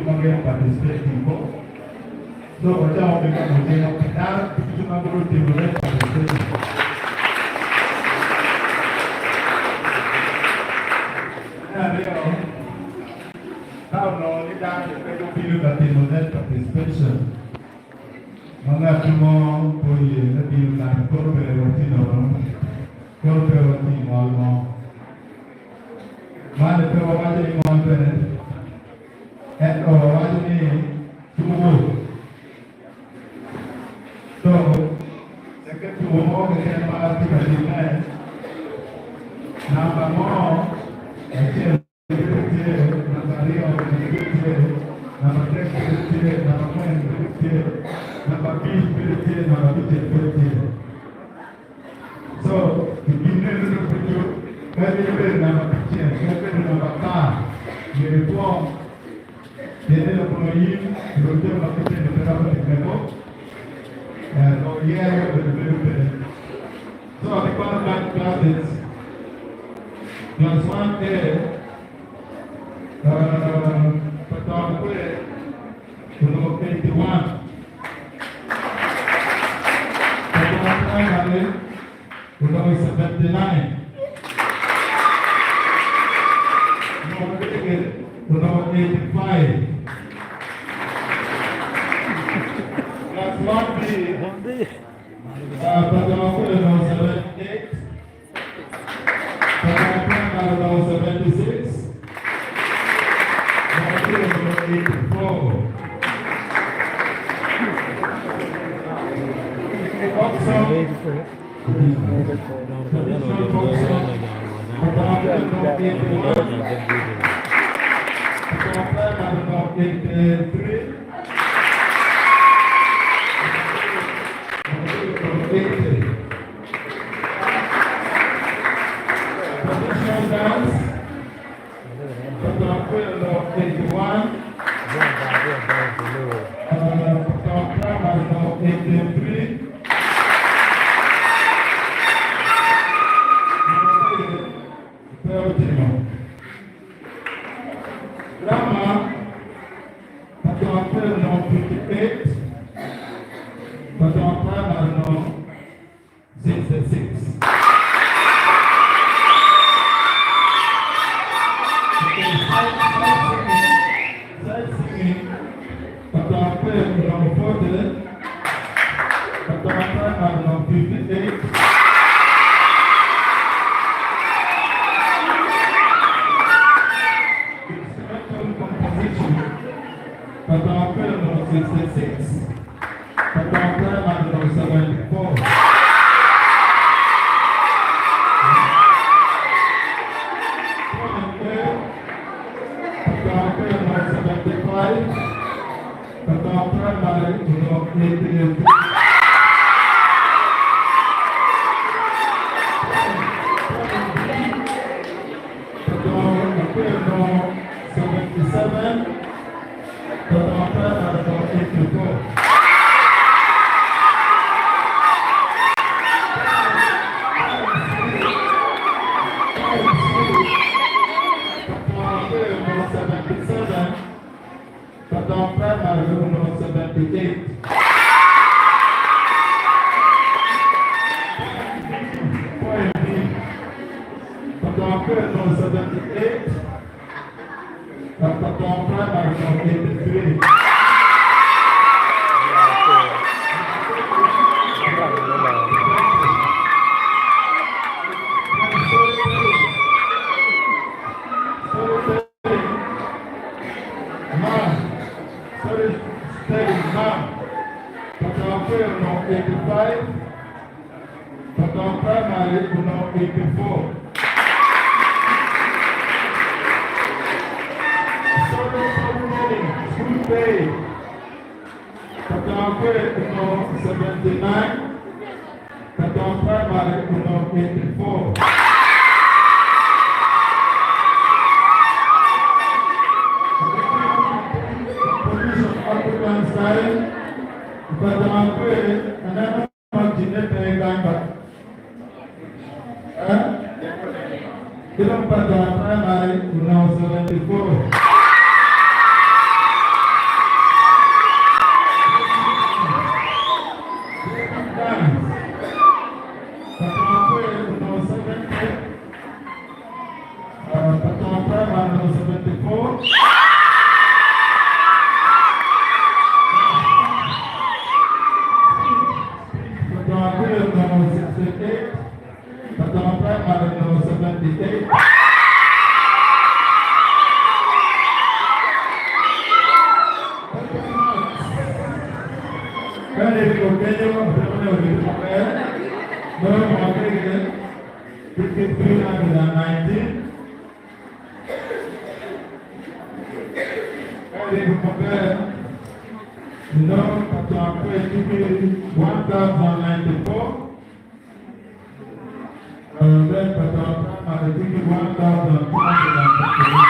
mangiare partecipative. Dopo facciamo che facciamo pedale, tutti una brutta partecipative. Now, no, le date per capire da te non è participation. Non abbiamo poi la Bibbia correre al ma le provate di monte e provate di tubo. So, se che tu vuoi che sia parte di me, non mo e c'è so, the beginning of the video, every number 10, every number 5, the reform, the employee, the routine of the therapeutic level, and all year of the development. So, the qualified classes, class 1A, number 81. Number 79. Number 85. Class 1B. Number 78. Number 76. Number 84. Film pada primary 74. Quand les Kenya, on se connaît au début, nous avons montré que c'est 319. Quand les compères, nous avons fait 1094. Then, but I'm 1,200.